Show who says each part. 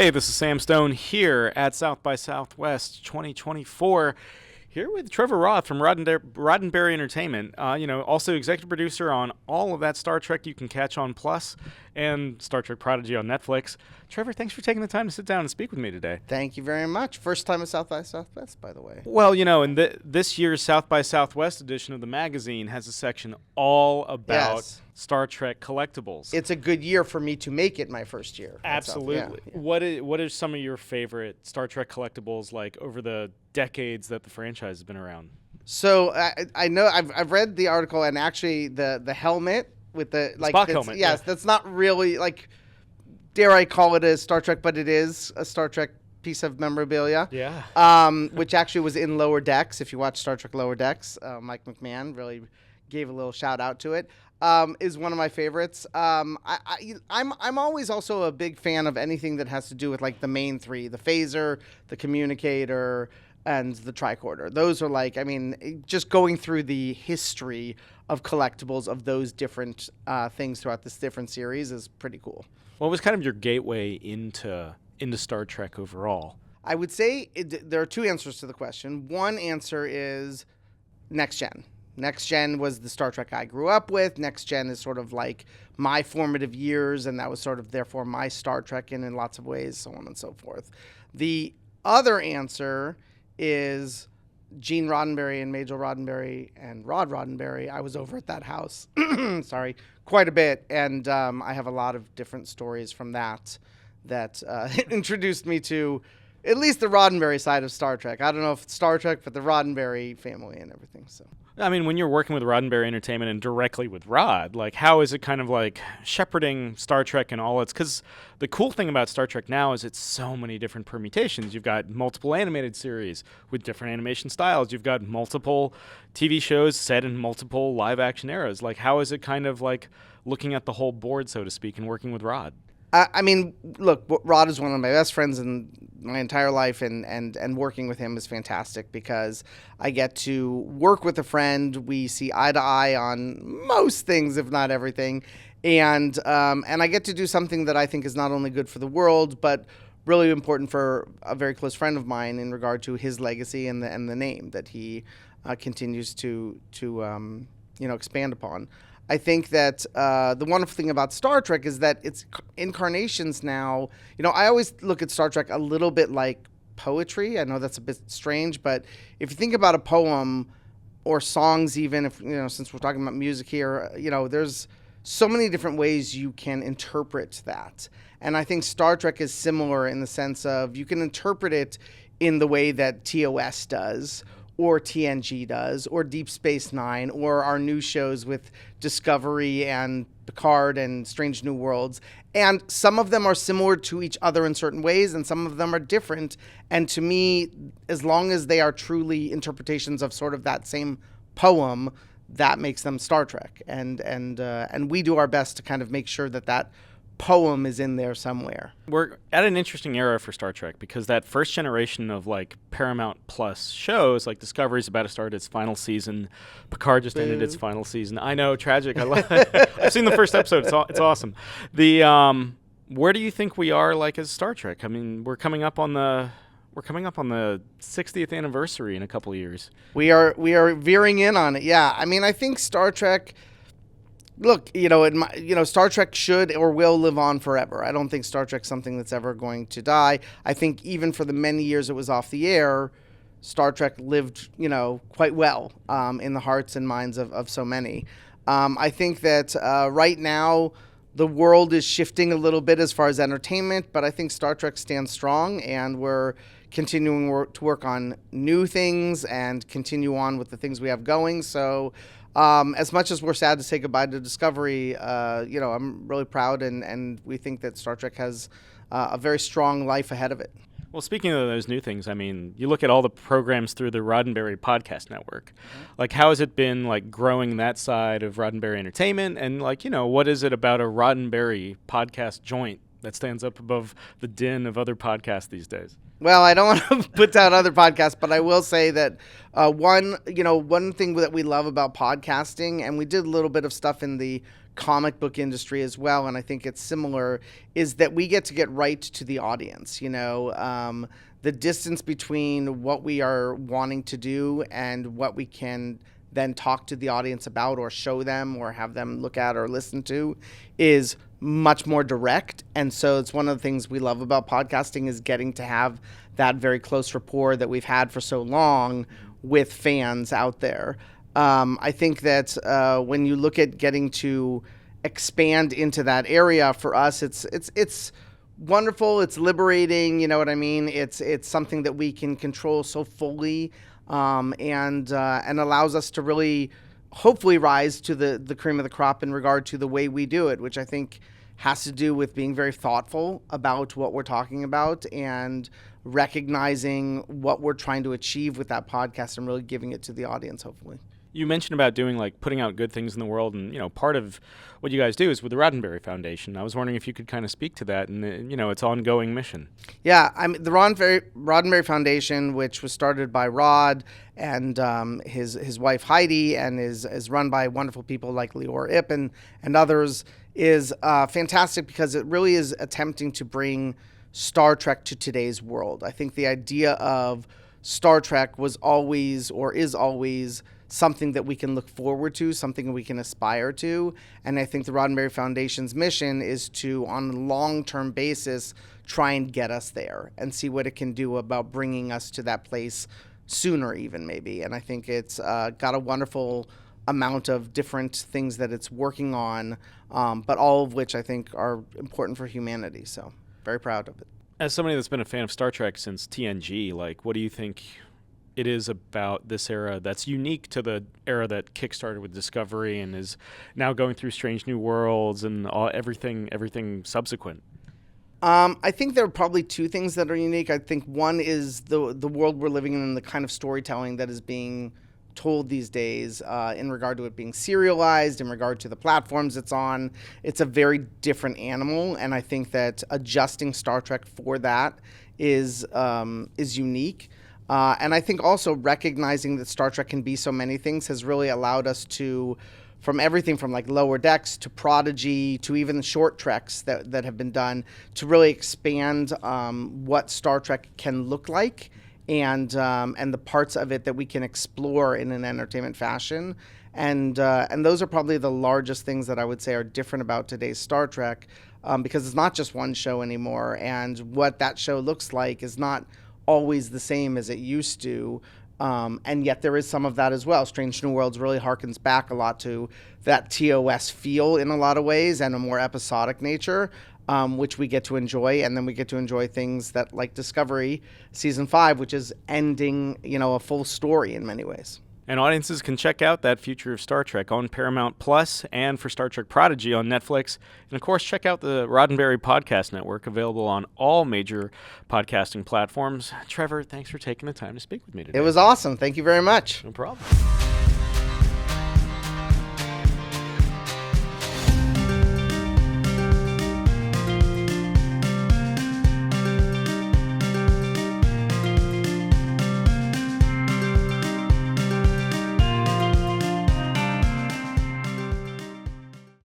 Speaker 1: Hey, this is Sam Stone here at South by Southwest 2024. Here with Trevor Roth from Roddenberry Entertainment. Also executive producer on all of that Star Trek you can catch on Plus and Star Trek Prodigy on Netflix. Trevor, thanks for taking the time to sit down and speak with me today.
Speaker 2: Thank you very much. First time at South by Southwest, by the way.
Speaker 1: Well, in this year's South by Southwest edition of the magazine has a section all about Star Trek collectibles.
Speaker 2: It's a good year for me to make it my first year.
Speaker 1: Absolutely.
Speaker 2: Yeah.
Speaker 1: What are some of your favorite Star Trek collectibles like over the decades that the franchise has been around?
Speaker 2: So I know I've read the article, and actually the helmet with the
Speaker 1: Spock helmet.
Speaker 2: Yes, that's not really dare I call it a Star Trek, but it is a Star Trek piece of memorabilia.
Speaker 1: Yeah.
Speaker 2: Which actually was in Lower Decks. If you watch Star Trek Lower Decks, Mike McMahon really gave a little shout out to it. Is one of my favorites. I'm always also a big fan of anything that has to do with the main three: the phaser, the communicator, and the tricorder. Those are just going through the history of collectibles of those different things throughout this different series is pretty cool.
Speaker 1: What was kind of your gateway into Star Trek overall?
Speaker 2: I would say there are two answers to the question. One answer is Next Gen. Next Gen was the Star Trek I grew up with. Next Gen is sort of like my formative years, and that was sort of therefore my Star Trek in lots of ways, so on and so forth. The other answer is Gene Roddenberry and Majel Roddenberry and Rod Roddenberry. I was over at that house, quite a bit, and I have a lot of different stories from that introduced me to at least the Roddenberry side of Star Trek. I don't know if it's Star Trek, but the Roddenberry family and everything. So,
Speaker 1: I mean, when you're working with Roddenberry Entertainment and directly with Rod, how is it kind of shepherding Star Trek and all its... Because the cool thing about Star Trek now is it's so many different permutations. You've got multiple animated series with different animation styles. You've got multiple TV shows set in multiple live-action eras. How is it kind of looking at the whole board, so to speak, and working with Rod?
Speaker 2: I mean, look, Rod is one of my best friends in my entire life, and working with him is fantastic because I get to work with a friend. We see eye to eye on most things, if not everything, and I get to do something that I think is not only good for the world, but really important for a very close friend of mine in regard to his legacy and the name that he continues to expand upon. I think that the wonderful thing about Star Trek is that its incarnations now, I always look at Star Trek a little bit like poetry. I know that's a bit strange, but if you think about a poem or songs, even if, since we're talking about music here, there's so many different ways you can interpret that. And I think Star Trek is similar in the sense of you can interpret it in the way that TOS does, or TNG does, or Deep Space Nine, or our new shows with Discovery and Picard and Strange New Worlds. And some of them are similar to each other in certain ways, and some of them are different. And to me, as long as they are truly interpretations of sort of that same poem, that makes them Star Trek. And we do our best to kind of make sure that poem is in there somewhere.
Speaker 1: We're at an interesting era for Star Trek because that first generation of Paramount Plus shows, Discovery's about to start its final season, Picard just ended its final season. I know, tragic. I've seen the first episode. It's awesome. Where do you think we are as Star Trek? I mean, we're coming up on the 60th anniversary in a couple of years.
Speaker 2: We are veering in on it. Yeah. I mean, I think Star Trek, look, Star Trek should or will live on forever. I don't think Star Trek's something that's ever going to die. I think even for the many years it was off the air, Star Trek lived, quite well in the hearts and minds of so many. I think that right now the world is shifting a little bit as far as entertainment, but I think Star Trek stands strong, and we're continuing to work on new things and continue on with the things we have going. So as much as we're sad to say goodbye to Discovery, I'm really proud, and we think that Star Trek has a very strong life ahead of it.
Speaker 1: Well, speaking of those new things, I mean, you look at all the programs through the Roddenberry Podcast Network. How has it been, growing that side of Roddenberry Entertainment? And, what is it about a Roddenberry podcast joint that stands up above the din of other podcasts these days?
Speaker 2: Well, I don't want to put down other podcasts, but I will say that one thing that we love about podcasting, and we did a little bit of stuff in the comic book industry as well, and I think it's similar, is that we get to get right to the audience. The distance between what we are wanting to do and what we can then talk to the audience about or show them or have them look at or listen to is much more direct. And so it's one of the things we love about podcasting is getting to have that very close rapport that we've had for so long with fans out there. I think that when you look at getting to expand into that area, for us, it's wonderful. It's liberating. You know what I mean? It's something that we can control so fully, and allows us to really, hopefully, rise to the cream of the crop in regard to the way we do it, which I think has to do with being very thoughtful about what we're talking about and recognizing what we're trying to achieve with that podcast and really giving it to the audience, hopefully.
Speaker 1: You mentioned about doing putting out good things in the world, and part of what you guys do is with the Roddenberry Foundation. I was wondering if you could kind of speak to that and its ongoing mission.
Speaker 2: Yeah, the Roddenberry Foundation, which was started by Rod and his wife Heidi, and is run by wonderful people like Lior Ip and others, is fantastic because it really is attempting to bring Star Trek to today's world. I think the idea of Star Trek was always, or is always, something that we can look forward to, something we can aspire to. And I think the Roddenberry Foundation's mission is to, on a long-term basis, try and get us there and see what it can do about bringing us to that place sooner even, maybe. And I think it's got a wonderful amount of different things that it's working on, but all of which I think are important for humanity. So very proud of it.
Speaker 1: As somebody that's been a fan of Star Trek since TNG, what do you think it is about this era that's unique to the era that kickstarted with Discovery and is now going through Strange New Worlds and everything subsequent?
Speaker 2: I think there are probably two things that are unique. I think one is the world we're living in and the kind of storytelling that is being told these days, in regard to it being serialized, in regard to the platforms it's on. It's a very different animal, and I think that adjusting Star Trek for that is unique. And I think also recognizing that Star Trek can be so many things has really allowed us to, from everything from Lower Decks to Prodigy to even the short treks that have been done, to really expand what Star Trek can look like and the parts of it that we can explore in an entertainment fashion. And those are probably the largest things that I would say are different about today's Star Trek, because it's not just one show anymore, and what that show looks like is not always the same as it used to, and yet there is some of that as well. Strange New Worlds really harkens back a lot to that TOS feel in a lot of ways and a more episodic nature, which we get to enjoy, and then we get to enjoy things that like Discovery Season 5, which is ending a full story in many ways.
Speaker 1: And audiences can check out that future of Star Trek on Paramount Plus and for Star Trek Prodigy on Netflix. And, of course, check out the Roddenberry Podcast Network, available on all major podcasting platforms. Trevor, thanks for taking the time to speak with me today.
Speaker 2: It was awesome. Thank you very much.
Speaker 1: No problem.